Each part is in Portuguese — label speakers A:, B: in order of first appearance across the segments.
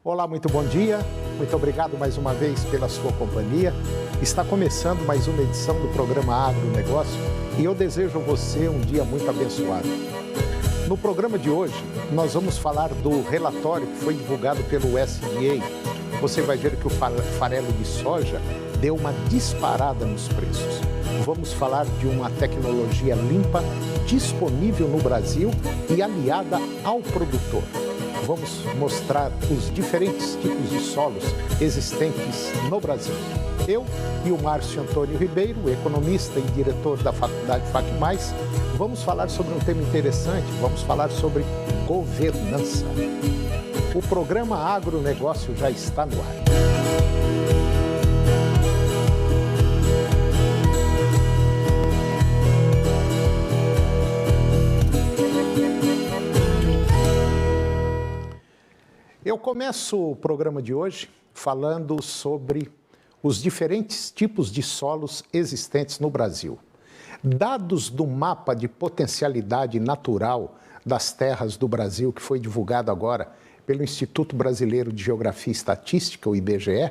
A: Olá, muito bom dia. Muito obrigado mais uma vez pela sua companhia. Está começando mais uma edição do programa Agronegócio e eu desejo a você um dia muito abençoado. No programa de hoje, nós vamos falar do relatório que foi divulgado pelo USDA. Você vai ver que o farelo de soja deu uma disparada nos preços. Vamos falar de uma tecnologia limpa, disponível no Brasil e aliada ao produtor. Vamos mostrar os diferentes tipos de solos existentes no Brasil. Eu e o Márcio Antônio Ribeiro, economista e diretor da Faculdade FAC+, vamos falar sobre um tema interessante, vamos falar sobre governança. O programa Agronegócio já está no ar. Eu começo o programa de hoje falando sobre os diferentes tipos de solos existentes no Brasil. Dados do mapa de potencialidade natural das terras do Brasil, que foi divulgado agora pelo Instituto Brasileiro de Geografia e Estatística, o IBGE,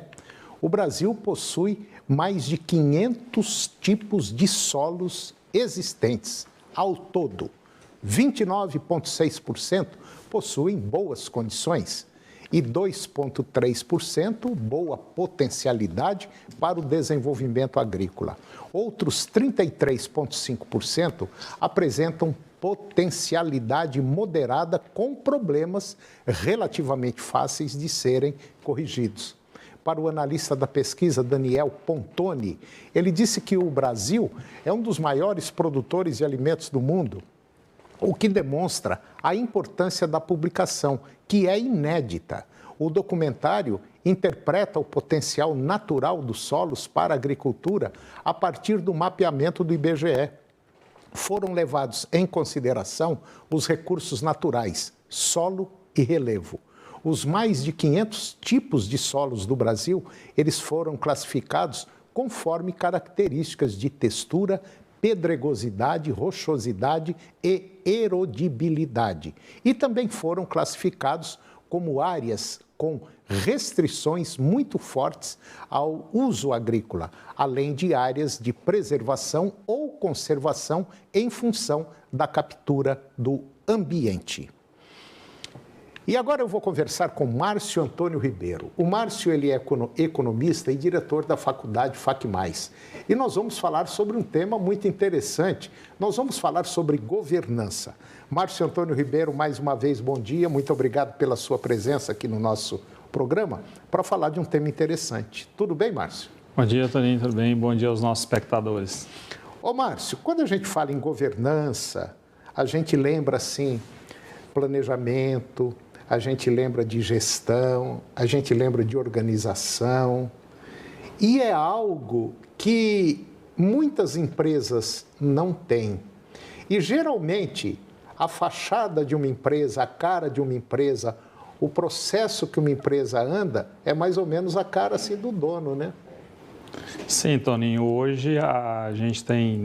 A: o Brasil possui mais de 500 tipos de solos existentes ao todo. 29,6% possuem boas condições e 2,3% boa potencialidade para o desenvolvimento agrícola. Outros 33,5% apresentam potencialidade moderada com problemas relativamente fáceis de serem corrigidos. Para o analista da pesquisa Daniel Pontoni, ele disse que o Brasil é um dos maiores produtores de alimentos do mundo, o que demonstra a importância da publicação, que é inédita. O documentário interpreta o potencial natural dos solos para a agricultura a partir do mapeamento do IBGE. Foram levados em consideração os recursos naturais, solo e relevo. Os mais de 500 tipos de solos do Brasil, eles foram classificados conforme características de textura, pedregosidade, rochosidade e erodibilidade. E também foram classificados como áreas com restrições muito fortes ao uso agrícola, além de áreas de preservação ou conservação em função da captura do ambiente. E agora eu vou conversar com Márcio Antônio Ribeiro. O Márcio, ele é economista e diretor da Faculdade FAC+. E nós vamos falar sobre um tema muito interessante. Nós vamos falar sobre governança. Márcio Antônio Ribeiro, mais uma vez, bom dia. Muito obrigado pela sua presença aqui no nosso programa para falar de um tema interessante. Tudo bem, Márcio?
B: Bom dia, Toninho. Tudo bem? Bom dia aos nossos espectadores.
A: Ô, Márcio, quando a gente fala em governança, a gente lembra, assim, planejamento, a gente lembra de gestão, a gente lembra de organização, e é algo que muitas empresas não têm. E, geralmente, a fachada de uma empresa, a cara de uma empresa, o processo que uma empresa anda, é mais ou menos a cara assim, do dono, né?
B: Sim, Toninho. Hoje a gente tem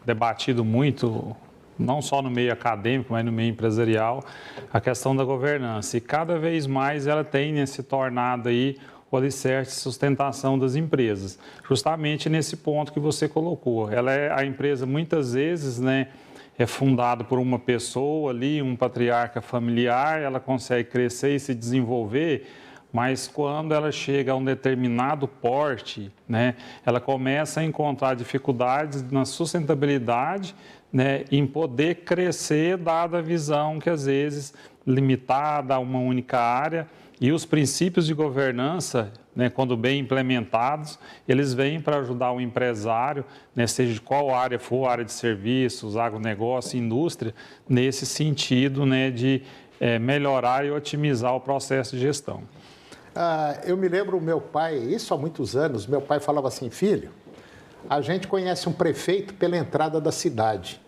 B: debatido muito, não só no meio acadêmico, mas no meio empresarial, a questão da governança. E cada vez mais ela tem se tornado aí o alicerce de sustentação das empresas. Justamente nesse ponto que você colocou. A empresa muitas vezes, é fundada por uma pessoa ali, um patriarca familiar, ela consegue crescer e se desenvolver, mas quando ela chega a um determinado porte, ela começa a encontrar dificuldades na sustentabilidade, em poder crescer, dada a visão que às vezes limitada a uma única área, e os princípios de governança, quando bem implementados, eles vêm para ajudar o empresário, seja de qual área for, área de serviços, agronegócio, indústria, nesse sentido de melhorar e otimizar o processo de gestão.
A: Eu me lembro, meu pai, isso há muitos anos, meu pai falava assim: filho, a gente conhece um prefeito pela entrada da cidade.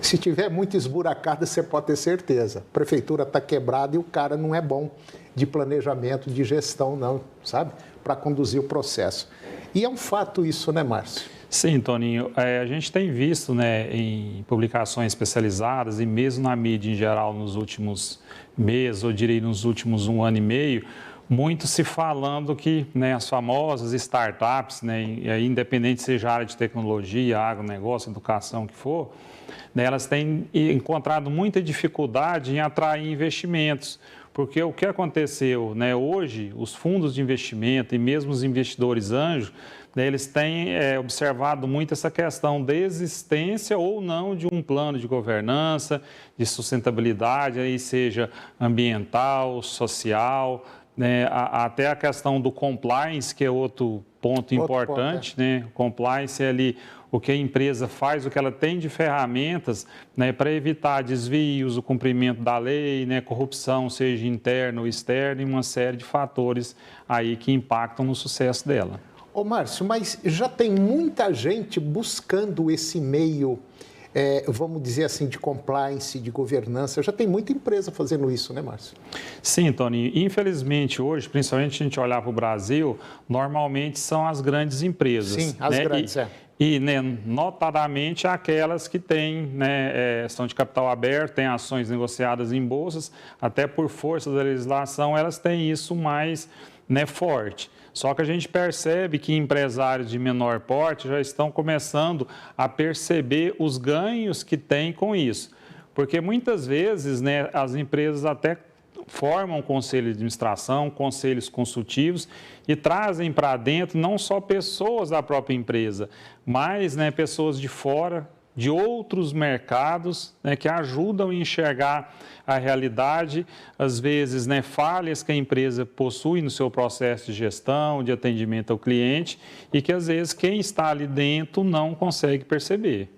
A: Se tiver muito esburacada, você pode ter certeza. A prefeitura está quebrada e o cara não é bom de planejamento, de gestão, não, sabe? Para conduzir o processo. E é um fato isso, né, Márcio?
B: Sim, Toninho, a gente tem visto, né, em publicações especializadas e mesmo na mídia em geral nos últimos meses, ou diria nos últimos 1 ano e meio, muito se falando que, né, as famosas startups, né, independente seja área de tecnologia, agronegócio, educação, o que for, né, elas têm encontrado muita dificuldade em atrair investimentos. Porque o que aconteceu, né, hoje, os fundos de investimento e mesmo os investidores anjos, né, eles têm observado muito essa questão da existência ou não de um plano de governança, de sustentabilidade, aí seja ambiental, social, né, até a questão do compliance, que é outro ponto importante, né? Compliance é ali o que a empresa faz, o que ela tem de ferramentas, né, para evitar desvios, o cumprimento da lei, né, corrupção, seja interna ou externa, e uma série de fatores aí que impactam no sucesso dela.
A: Ô Márcio, mas já tem muita gente buscando esse meio, vamos dizer assim, de compliance, de governança. Já tem muita empresa fazendo isso, né, Márcio?
B: Sim, Tony. Infelizmente, hoje, principalmente se a gente olhar para o Brasil, normalmente são as grandes empresas.
A: Sim, as grandes,
B: E, né, notadamente, aquelas que têm, né, são de capital aberto, têm ações negociadas em bolsas, até por força da legislação, elas têm isso mais, né, forte. Só que a gente percebe que empresários de menor porte já estão começando a perceber os ganhos que têm com isso. Porque muitas vezes, né, as empresas até formam conselho de administração, conselhos consultivos e trazem para dentro não só pessoas da própria empresa, mas, né, pessoas de fora, de outros mercados, né, que ajudam a enxergar a realidade, às vezes, né, falhas que a empresa possui no seu processo de gestão, de atendimento ao cliente e que, às vezes, quem está ali dentro não consegue perceber.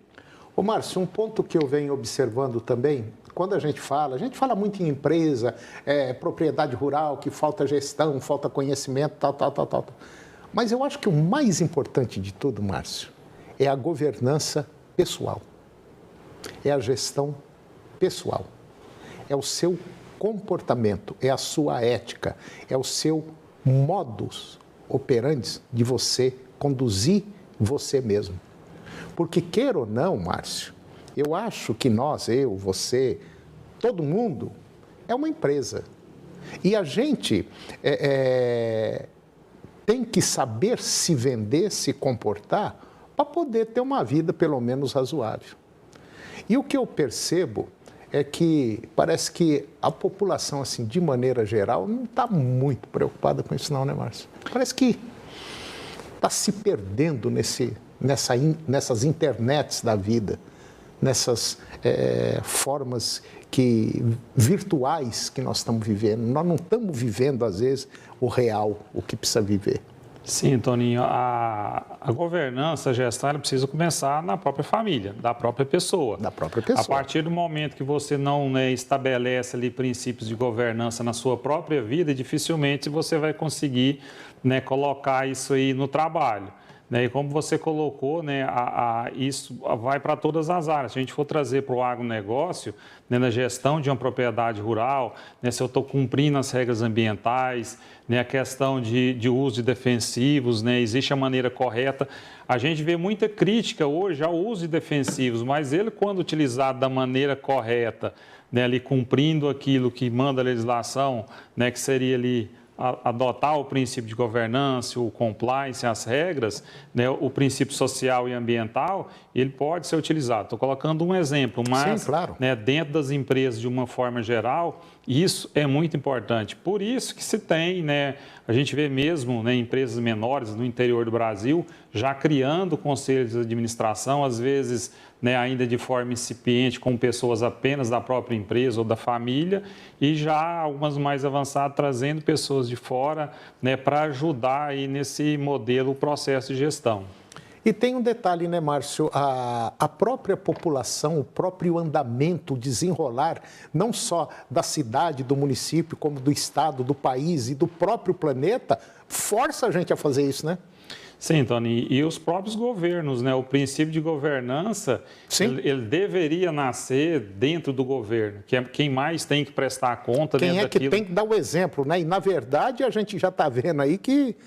A: Ô Márcio, um ponto que eu venho observando também, quando a gente fala muito em empresa, propriedade rural, que falta gestão, falta conhecimento, tal. Mas eu acho que o mais importante de tudo, Márcio, é a governança pessoal. É a gestão pessoal. É o seu comportamento, é a sua ética, é o seu modus operandi de você conduzir você mesmo. Porque, queira ou não, Márcio, eu acho que nós, eu, você, todo mundo, é uma empresa. E a gente tem que saber se vender, se comportar, para poder ter uma vida pelo menos razoável. E o que eu percebo é que parece que a população, assim, de maneira geral, não está muito preocupada com isso não, né, Márcio? Parece que está se perdendo nessas internets da vida, nessas formas virtuais que nós estamos vivendo. Nós não estamos vivendo, às vezes, o real, o que precisa viver.
B: Sim, Toninho, a governança, a gestão, ela precisa começar na própria família, da própria pessoa.
A: Da própria pessoa.
B: A partir do momento que você não, né, estabelece ali princípios de governança na sua própria vida, dificilmente você vai conseguir, né, colocar isso aí no trabalho. Né, e como você colocou, né, isso vai para todas as áreas. Se a gente for trazer para o agronegócio, né, na gestão de uma propriedade rural, né, se eu estou cumprindo as regras ambientais, né, a questão de uso de defensivos, né, existe a maneira correta. A gente vê muita crítica hoje ao uso de defensivos, mas ele, quando utilizado da maneira correta, né, ali cumprindo aquilo que manda a legislação, né, que seria ali adotar o princípio de governança, o compliance, as regras, né, o princípio social e ambiental, ele pode ser utilizado. Estou colocando um exemplo, mas,
A: sim, claro,
B: né, dentro das empresas, de uma forma geral, isso é muito importante. Por isso que se tem, né, a gente vê mesmo, né, empresas menores no interior do Brasil já criando conselhos de administração, às vezes, né, ainda de forma incipiente, com pessoas apenas da própria empresa ou da família, e já algumas mais avançadas trazendo pessoas de fora, né, para ajudar aí nesse modelo, o processo de gestão.
A: E tem um detalhe, né, Márcio? A própria população, o próprio andamento, o desenrolar, não só da cidade, do município, como do estado, do país e do próprio planeta, força a gente a fazer isso, né?
B: Sim, Tony, e os próprios governos, né? O princípio de governança, ele deveria nascer dentro do governo, que é quem mais tem que prestar conta dentro daquilo.
A: Quem é que tem que dar o exemplo, né? E, na verdade, a gente já está vendo aí que...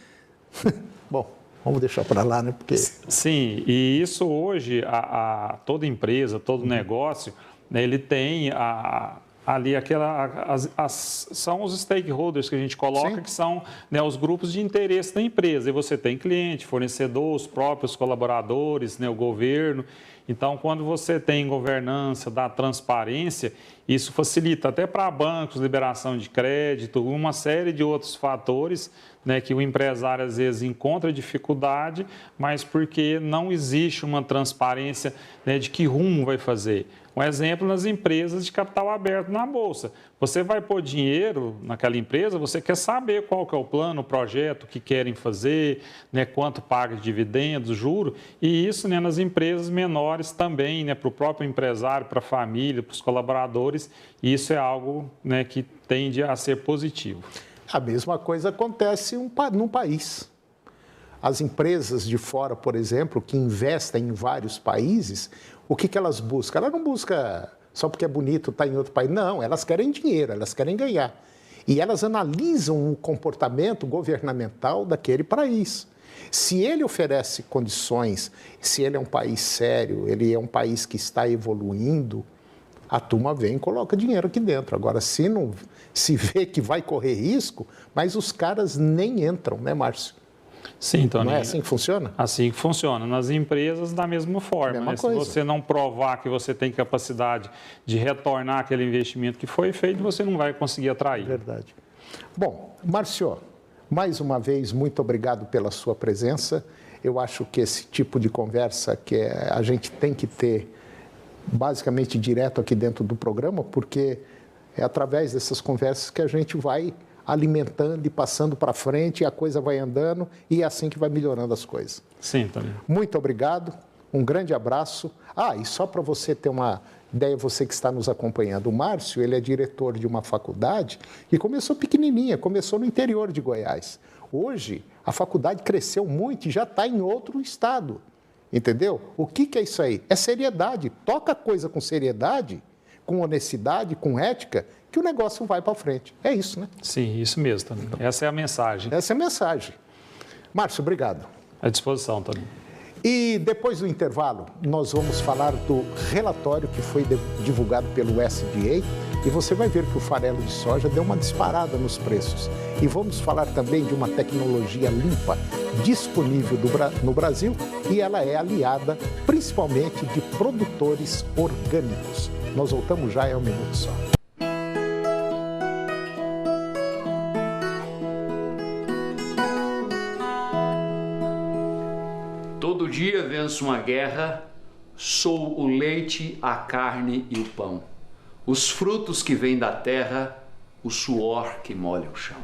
A: Bom... Vamos deixar para lá, né? Porque...
B: Sim, e isso hoje, toda empresa, todo negócio, né, ele tem ali são os stakeholders que a gente coloca, Sim. que são, né, os grupos de interesse da empresa. E você tem cliente, fornecedor, os próprios colaboradores, né, o governo. Então, quando você tem governança, dá transparência, isso facilita até para bancos, liberação de crédito, uma série de outros fatores, né, que o empresário às vezes encontra dificuldade, mas porque não existe uma transparência, né, de que rumo vai fazer. Um exemplo nas empresas de capital aberto na Bolsa. Você vai pôr dinheiro naquela empresa, você quer saber qual que é o plano, o projeto, o que querem fazer, né, quanto paga de dividendos, juro, e isso, né, nas empresas menores também, né, para o próprio empresário, para a família, para os colaboradores, isso é algo, né, que tende a ser positivo.
A: A mesma coisa acontece num país. As empresas de fora, por exemplo, que investem em vários países, o que elas buscam? Ela não busca só porque é bonito estar em outro país. Não, elas querem dinheiro, elas querem ganhar. E elas analisam o comportamento governamental daquele país. Se ele oferece condições, se ele é um país sério, ele é um país que está evoluindo, a turma vem e coloca dinheiro aqui dentro. Agora, se não se vê que vai correr risco, mas os caras nem entram, né, Márcio?
B: Sim, Toninho.
A: Não é assim que funciona?
B: Assim que funciona. Nas empresas, da mesma forma. Né? Se você não provar que você tem capacidade de retornar aquele investimento que foi feito, você não vai conseguir atrair.
A: Verdade. Bom, Márcio, mais uma vez, muito obrigado pela sua presença. Eu acho que esse tipo de conversa que a gente tem que ter basicamente direto aqui dentro do programa, porque é através dessas conversas que a gente vai alimentando e passando para frente, e a coisa vai andando, e é assim que vai melhorando as coisas.
B: Sim, Toninho.
A: Muito obrigado, um grande abraço. E só para você ter uma ideia, você que está nos acompanhando, o Márcio, ele é diretor de uma faculdade que começou pequenininha, começou no interior de Goiás. Hoje, a faculdade cresceu muito e já está em outro estado, entendeu? O que é isso aí? É seriedade. Toca a coisa com seriedade, com honestidade, com ética, que o negócio vai para frente. É isso, né?
B: Sim, isso mesmo, Toninho. Essa é a mensagem.
A: Essa é a mensagem. Márcio, obrigado.
B: À disposição, Toninho.
A: E depois do intervalo, nós vamos falar do relatório que foi divulgado pelo SDA e você vai ver que o farelo de soja deu uma disparada nos preços. E vamos falar também de uma tecnologia limpa disponível no Brasil e ela é aliada principalmente de produtores orgânicos. Nós voltamos já, é um minuto só.
C: Todo dia venço uma guerra, sou o leite, a carne e o pão. Os frutos que vêm da terra, o suor que molha o chão.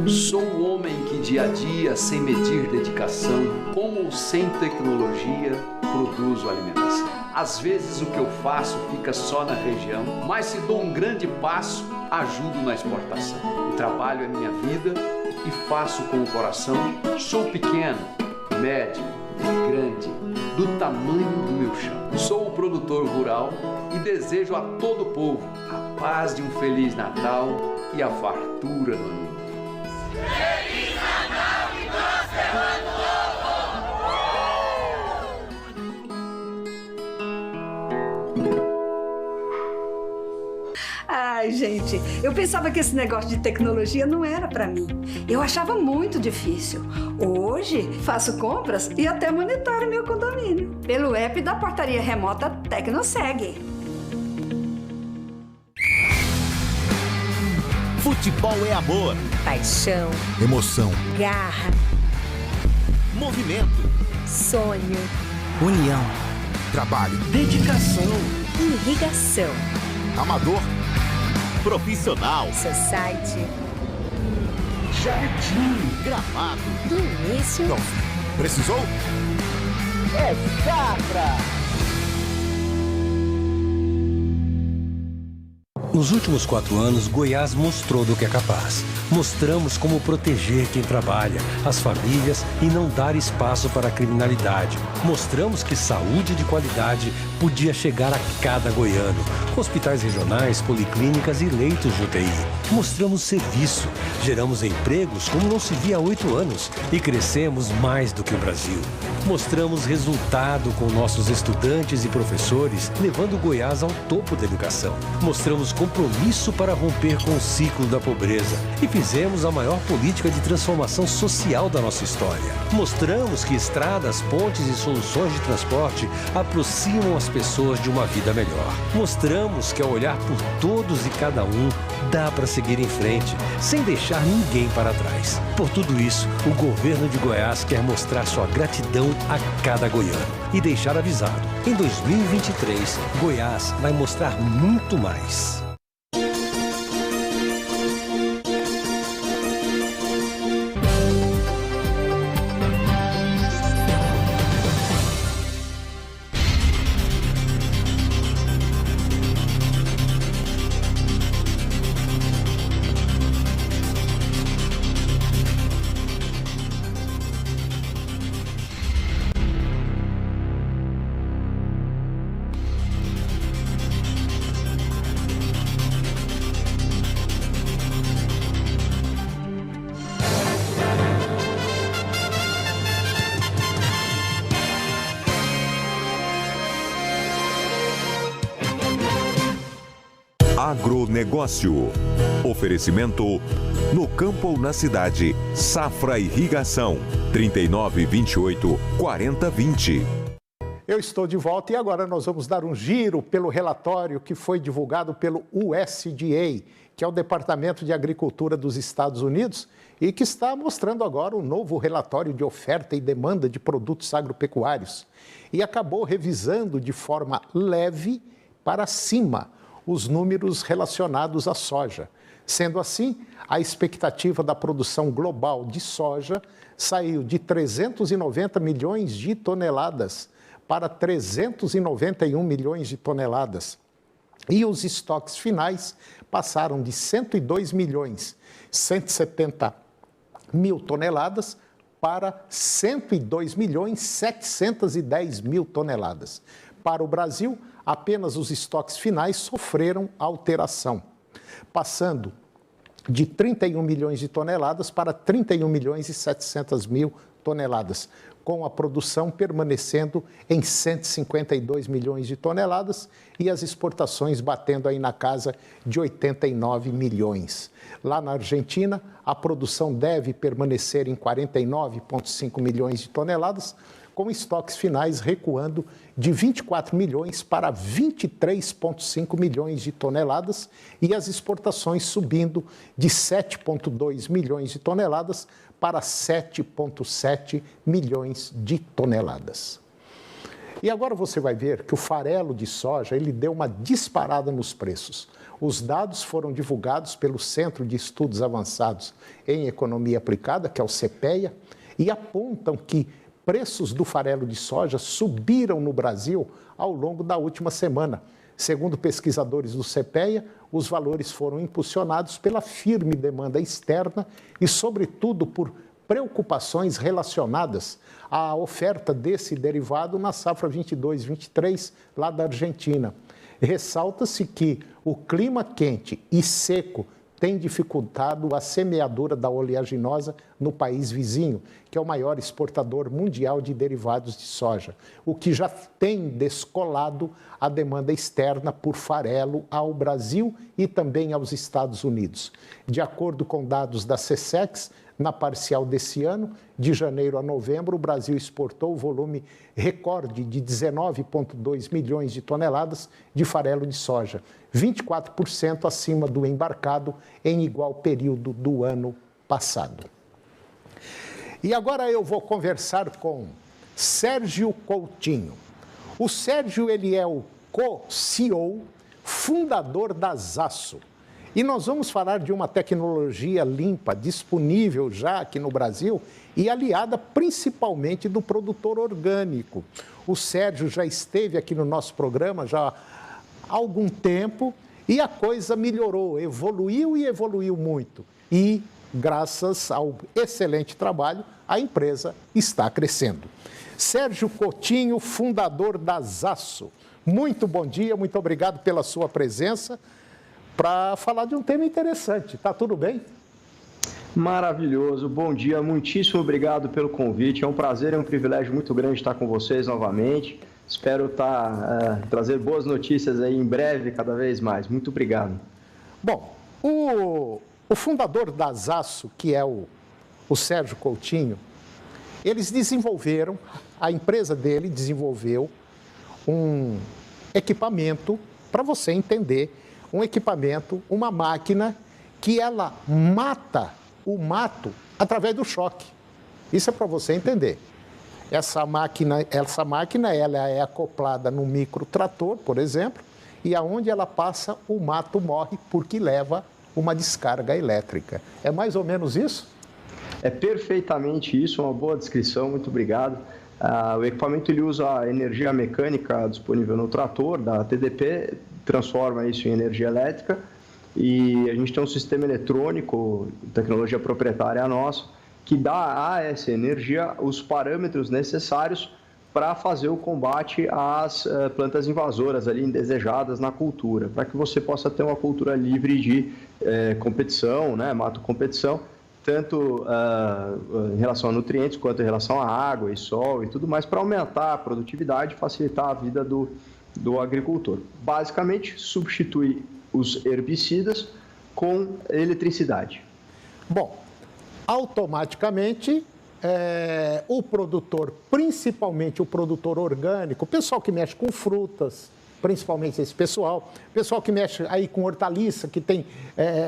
C: Sou o homem que dia a dia, sem medir dedicação, com ou sem tecnologia, produzo alimentação. Às vezes o que eu faço fica só na região, mas se dou um grande passo, ajudo na exportação. O trabalho é minha vida e faço com o coração. Sou pequeno, médio, grande, do tamanho do meu chão. Sou o produtor rural e desejo a todo o povo a paz de um Feliz Natal e a fartura do ano novo. Feliz Natal e próspero ano novo!
D: Ai, gente, eu pensava que esse negócio de tecnologia não era pra mim. Eu achava muito difícil. Hoje, faço compras e até monitoro meu condomínio pelo app da portaria remota Tecnoseg.
E: Futebol é amor,
F: paixão,
E: emoção,
F: garra,
E: movimento,
F: sonho,
E: união, trabalho,
C: dedicação,
F: irrigação,
E: amador, profissional,
F: society,
E: jardim, gramado,
F: do início.
E: Não. Precisou?
C: É Safra!
G: Nos últimos 4 anos, Goiás mostrou do que é capaz. Mostramos como proteger quem trabalha, as famílias e não dar espaço para a criminalidade. Mostramos que saúde de qualidade podia chegar a cada goiano, com hospitais regionais, policlínicas e leitos de UTI. Mostramos serviço, geramos empregos como não se via há 8 anos e crescemos mais do que o Brasil. Mostramos resultado com nossos estudantes e professores, levando Goiás ao topo da educação. Mostramos compromisso para romper com o ciclo da pobreza e fizemos a maior política de transformação social da nossa história. Mostramos que estradas, pontes e soluções de transporte aproximam as pessoas de uma vida melhor. Mostramos que ao olhar por todos e cada um, dá para seguir em frente, sem deixar ninguém para trás. Por tudo isso, o governo de Goiás quer mostrar sua gratidão a cada goiano e deixar avisado, em 2023, Goiás vai mostrar muito mais.
H: Agronegócio. Oferecimento no campo ou na cidade. Safra Irrigação. 3928-4020.
A: Eu estou de volta e agora nós vamos dar um giro pelo relatório que foi divulgado pelo USDA, que é o Departamento de Agricultura dos Estados Unidos, e que está mostrando agora um novo relatório de oferta e demanda de produtos agropecuários. E acabou revisando de forma leve para cima os números relacionados à soja. Sendo assim, a expectativa da produção global de soja saiu de 390 milhões de toneladas para 391 milhões de toneladas. E os estoques finais passaram de 102 milhões 170 mil toneladas para 102 milhões 710 mil toneladas. Para o Brasil, apenas os estoques finais sofreram alteração, passando de 31 milhões de toneladas para 31 milhões e 700 mil toneladas, com a produção permanecendo em 152 milhões de toneladas e as exportações batendo aí na casa de 89 milhões. Lá na Argentina, a produção deve permanecer em 49,5 milhões de toneladas, com estoques finais recuando de 24 milhões para 23,5 milhões de toneladas e as exportações subindo de 7,2 milhões de toneladas para 7,7 milhões de toneladas. E agora você vai ver que o farelo de soja ele deu uma disparada nos preços. Os dados foram divulgados pelo Centro de Estudos Avançados em Economia Aplicada, que é o CPEA, e apontam que preços do farelo de soja subiram no Brasil ao longo da última semana. Segundo pesquisadores do CPEA, os valores foram impulsionados pela firme demanda externa e, sobretudo, por preocupações relacionadas à oferta desse derivado na safra 22-23, lá da Argentina. Ressalta-se que o clima quente e seco tem dificultado a semeadura da oleaginosa no país vizinho, que é o maior exportador mundial de derivados de soja, o que já tem descolado a demanda externa por farelo ao Brasil e também aos Estados Unidos. De acordo com dados da SECEX, na parcial desse ano, de janeiro a novembro, o Brasil exportou o volume recorde de 19,2 milhões de toneladas de farelo de soja, 24% acima do embarcado em igual período do ano passado. E agora eu vou conversar com Sérgio Coutinho. O Sérgio, ele é o co-CEO, fundador da Zaso. E nós vamos falar de uma tecnologia limpa, disponível já aqui no Brasil e aliada principalmente do produtor orgânico. O Sérgio já esteve aqui no nosso programa já há algum tempo e a coisa melhorou, evoluiu e evoluiu muito. E, graças ao excelente trabalho, a empresa está crescendo. Sérgio Coutinho, fundador da Zaso. muito bom dia, muito obrigado pela sua presença para falar de um tema interessante. Tá tudo bem?
I: Maravilhoso, bom dia, muitíssimo obrigado pelo convite. É um prazer, é um privilégio muito grande estar com vocês novamente. Espero trazer boas notícias aí em breve, cada vez mais. Muito obrigado.
A: Bom, o fundador da Azaço, que é o Sérgio Coutinho, eles desenvolveram, a empresa dele desenvolveu um equipamento, para você entender, um equipamento, uma máquina que ela mata o mato através do choque. Isso é para você entender. Essa máquina ela é acoplada no microtrator, por exemplo, e aonde ela passa, o mato morre porque leva uma descarga elétrica. É mais ou menos isso?
I: É perfeitamente isso, uma boa descrição, muito obrigado. O equipamento ele usa a energia mecânica disponível no trator da TDP, transforma isso em energia elétrica e a gente tem um sistema eletrônico, tecnologia proprietária nossa, que dá a essa energia os parâmetros necessários para fazer o combate às plantas invasoras ali indesejadas na cultura, para que você possa ter uma cultura livre de competição, né, mato-competição, tanto em relação a nutrientes quanto em relação à água e sol e tudo mais, para aumentar a produtividade e facilitar a vida do agricultor. Basicamente, substitui os herbicidas com eletricidade.
A: Bom, automaticamente o produtor, principalmente o produtor orgânico, o pessoal que mexe com frutas, principalmente esse pessoal que mexe aí com hortaliça, que tem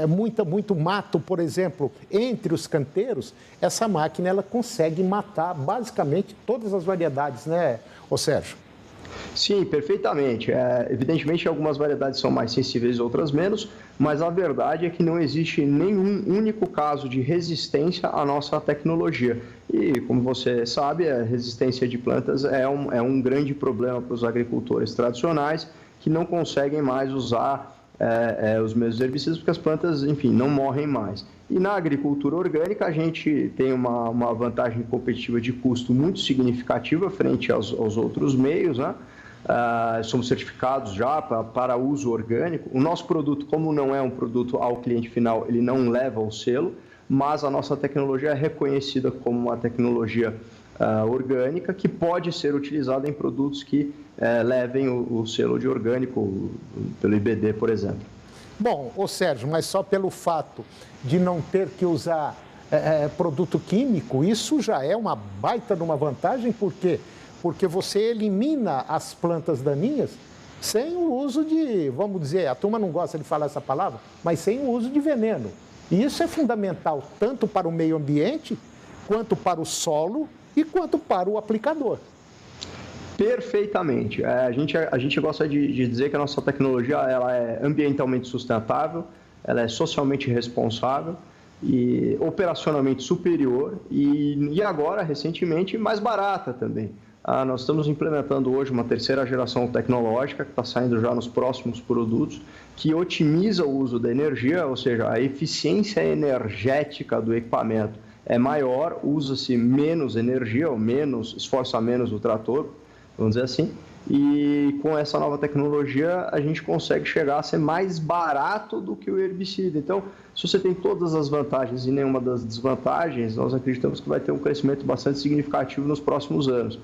A: muito mato, por exemplo, entre os canteiros, essa máquina ela consegue matar basicamente todas as variedades, né, ô Sérgio?
I: Sim, perfeitamente. Evidentemente, algumas variedades são mais sensíveis, outras menos, mas a verdade é que não existe nenhum único caso de resistência à nossa tecnologia. E, como você sabe, a resistência de plantas é um grande problema para os agricultores tradicionais que não conseguem mais usar os mesmos herbicidas porque as plantas, enfim, não morrem mais. E na agricultura orgânica a gente tem uma vantagem competitiva de custo muito significativa frente aos outros meios, né? Somos certificados já para uso orgânico. O nosso produto, como não é um produto ao cliente final, ele não leva o selo, mas a nossa tecnologia é reconhecida como uma tecnologia orgânica que pode ser utilizada em produtos que levem o selo de orgânico, pelo IBD, por exemplo.
A: Bom, ô Sérgio, mas só pelo fato de não ter que usar produto químico, isso já é uma baita de uma vantagem, por quê? Porque você elimina as plantas daninhas sem o uso de, vamos dizer, a turma não gosta de falar essa palavra, mas sem o uso de veneno. E isso é fundamental tanto para o meio ambiente, quanto para o solo e quanto para o aplicador.
I: Perfeitamente. A gente gosta de dizer que a nossa tecnologia ela é ambientalmente sustentável, ela é socialmente responsável e operacionalmente superior e agora, recentemente, mais barata também. Nós estamos implementando hoje uma terceira geração tecnológica que está saindo já nos próximos produtos, que otimiza o uso da energia, ou seja, a eficiência energética do equipamento é maior, usa-se menos energia, ou esforça menos o trator, vamos dizer assim, e com essa nova tecnologia a gente consegue chegar a ser mais barato do que o herbicida. Então, se você tem todas as vantagens e nenhuma das desvantagens, nós acreditamos que vai ter um crescimento bastante significativo nos próximos anos.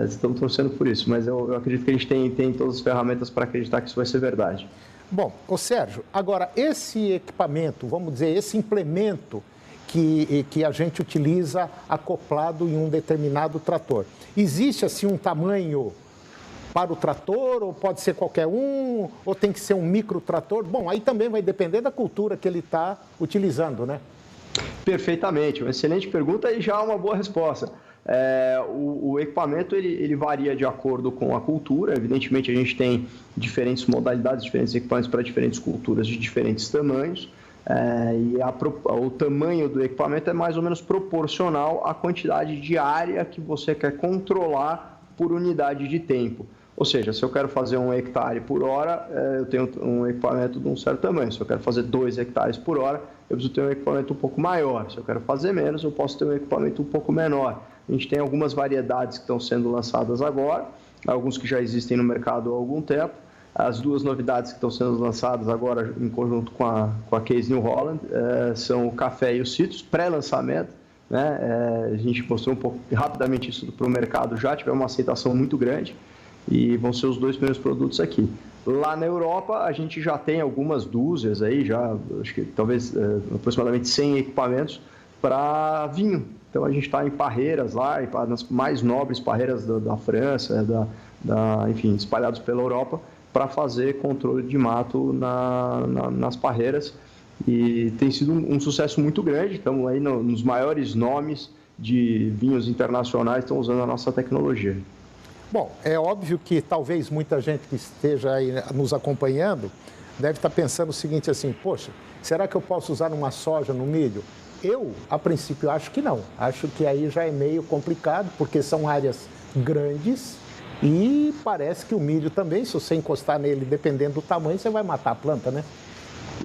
I: Estamos torcendo por isso, mas eu acredito que a gente tem todas as ferramentas para acreditar que isso vai ser verdade.
A: Bom, ô Sérgio, agora esse equipamento, vamos dizer, esse implemento que a gente utiliza acoplado em um determinado trator, existe assim um tamanho para o trator, ou pode ser qualquer um, ou tem que ser um microtrator? Bom, aí também vai depender da cultura que ele está utilizando, né?
I: Perfeitamente, uma excelente pergunta e já uma boa resposta. O equipamento ele varia de acordo com a cultura. Evidentemente, a gente tem diferentes modalidades, diferentes equipamentos para diferentes culturas de diferentes tamanhos. E o tamanho do equipamento é mais ou menos proporcional à quantidade de área que você quer controlar por unidade de tempo. Ou seja, se eu quero fazer 1 hectare por hora, eu tenho um equipamento de um certo tamanho. Se eu quero fazer 2 hectares por hora, eu preciso ter um equipamento um pouco maior. Se eu quero fazer menos, eu posso ter um equipamento um pouco menor. A gente tem algumas variedades que estão sendo lançadas agora, alguns que já existem no mercado há algum tempo. As duas novidades que estão sendo lançadas agora em conjunto com a Case New Holland são o café e o citrus, pré-lançamento. Né? A gente mostrou um pouco rapidamente isso para o mercado, já tivemos uma aceitação muito grande e vão ser os 2 primeiros produtos aqui. Lá na Europa a gente já tem algumas dúzias aí, já acho que talvez aproximadamente 100 equipamentos para vinho. Então a gente está em parreiras lá, nas mais nobres parreiras da França, enfim, espalhados pela Europa, para fazer controle de mato nas parreiras. E tem sido um sucesso muito grande. Estamos aí nos maiores nomes de vinhos internacionais estão usando a nossa tecnologia.
A: Bom, é óbvio que talvez muita gente que esteja aí nos acompanhando deve estar pensando o seguinte assim, poxa, será que eu posso usar uma soja no milho? Eu, a princípio, acho que não. Acho que aí já é meio complicado, porque são áreas grandes e parece que o milho também, se você encostar nele, dependendo do tamanho, você vai matar a planta, né?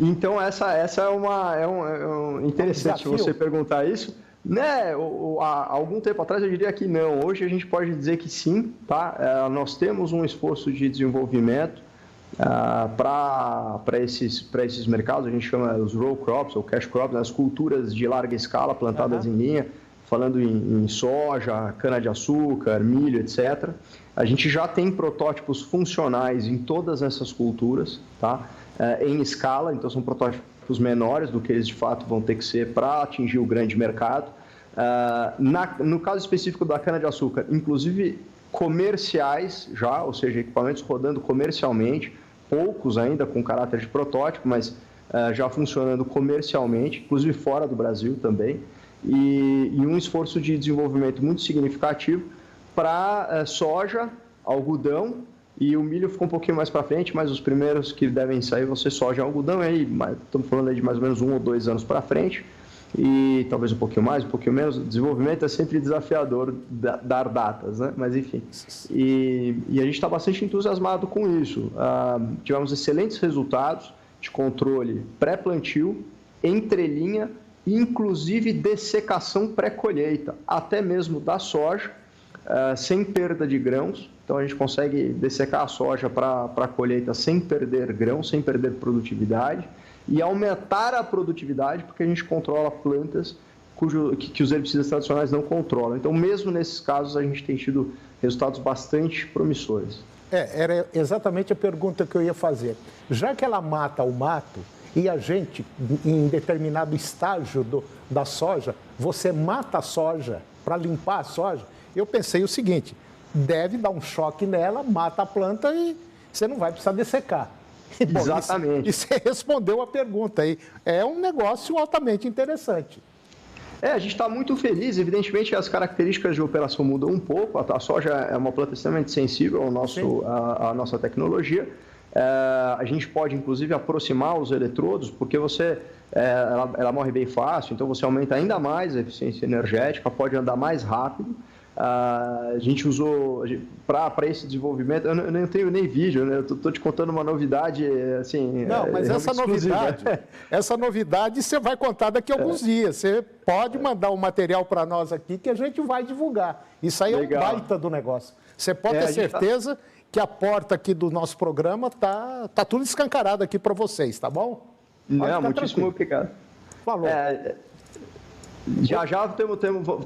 I: Então, essa é interessante você perguntar isso. Né, há algum tempo atrás eu diria que não. Hoje a gente pode dizer que sim, tá? Nós temos um esforço de desenvolvimento para esses mercados. A gente chama os row crops ou cash crops, né, as culturas de larga escala plantadas em linha, falando em soja, cana-de-açúcar, milho, etc. A gente já tem protótipos funcionais em todas essas culturas, tá? Em escala, então são protótipos menores do que eles de fato vão ter que ser para atingir o grande mercado. No caso específico da cana-de-açúcar, inclusive comerciais já, ou seja, equipamentos rodando comercialmente, poucos ainda com caráter de protótipo, mas já funcionando comercialmente, inclusive fora do Brasil também, e um esforço de desenvolvimento muito significativo para soja, algodão, e o milho ficou um pouquinho mais para frente, mas os primeiros que devem sair vão ser soja e algodão, aí estamos falando aí de mais ou menos 1 ou 2 anos para frente, e talvez um pouquinho mais, um pouquinho menos. O desenvolvimento é sempre desafiador dar datas, né? Mas enfim. E a gente está bastante entusiasmado com isso. Tivemos excelentes resultados de controle pré-plantio, entrelinha, inclusive dessecação pré-colheita, até mesmo da soja, sem perda de grãos. Então a gente consegue dessecar a soja para a colheita sem perder grão, sem perder produtividade e aumentar a produtividade porque a gente controla plantas que os herbicidas tradicionais não controlam. Então mesmo nesses casos a gente tem tido resultados bastante promissores.
A: Era exatamente a pergunta que eu ia fazer. Já que ela mata o mato e a gente, em determinado estágio da soja, você mata a soja para limpar a soja, eu pensei o seguinte, deve dar um choque nela, mata a planta e você não vai precisar dessecar. Bom,
I: exatamente.
A: E você respondeu a pergunta aí. É um negócio altamente interessante.
I: A gente está muito feliz. Evidentemente, as características de operação mudam um pouco. A soja é uma planta extremamente sensível à nossa tecnologia. A gente pode, inclusive, aproximar os eletrodos, porque ela morre bem fácil, então você aumenta ainda mais a eficiência energética, pode andar mais rápido. A gente usou para esse desenvolvimento, eu não tenho nem vídeo, né? Eu estou te contando uma novidade assim.
A: Não, mas essa novidade você vai contar daqui a alguns dias. Você pode mandar o material para nós aqui que a gente vai divulgar. Isso aí
I: legal.
A: É um baita do negócio. Você pode ter certeza que a porta aqui do nosso programa tá tudo escancarado aqui para vocês, tá bom?
I: Não, muitíssimo obrigado.
A: Falou.
I: Já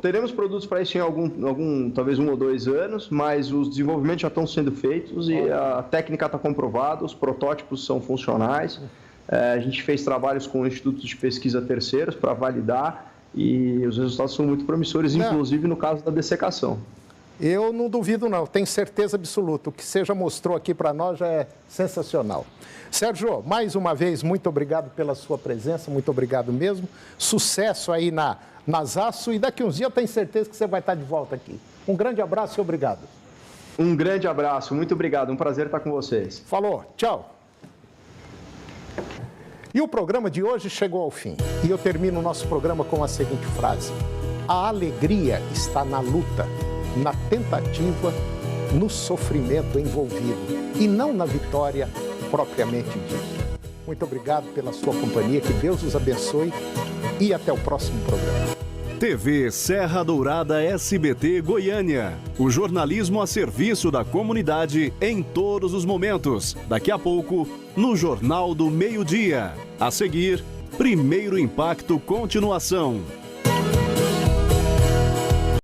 I: teremos produtos para isso em talvez 1 ou 2 anos, mas os desenvolvimentos já estão sendo feitos e a técnica está comprovada, os protótipos são funcionais. A gente fez trabalhos com institutos de pesquisa terceiros para validar e os resultados são muito promissores, inclusive no caso da dessecação.
A: Eu não duvido não, tenho certeza absoluta. O que você já mostrou aqui para nós já é sensacional. Sérgio, mais uma vez, muito obrigado pela sua presença, muito obrigado mesmo. Sucesso aí na Zaço e daqui uns dias eu tenho certeza que você vai estar de volta aqui. Um grande abraço e obrigado.
I: Um grande abraço, muito obrigado, um prazer estar com vocês.
A: Falou, tchau. E o programa de hoje chegou ao fim. E eu termino o nosso programa com a seguinte frase: a alegria está na luta, na tentativa, no sofrimento envolvido e não na vitória propriamente dita. Muito obrigado pela sua companhia, que Deus os abençoe e até o próximo programa.
J: TV Serra Dourada SBT Goiânia. O jornalismo a serviço da comunidade em todos os momentos. Daqui a pouco, no Jornal do Meio-Dia. A seguir, Primeiro Impacto Continuação.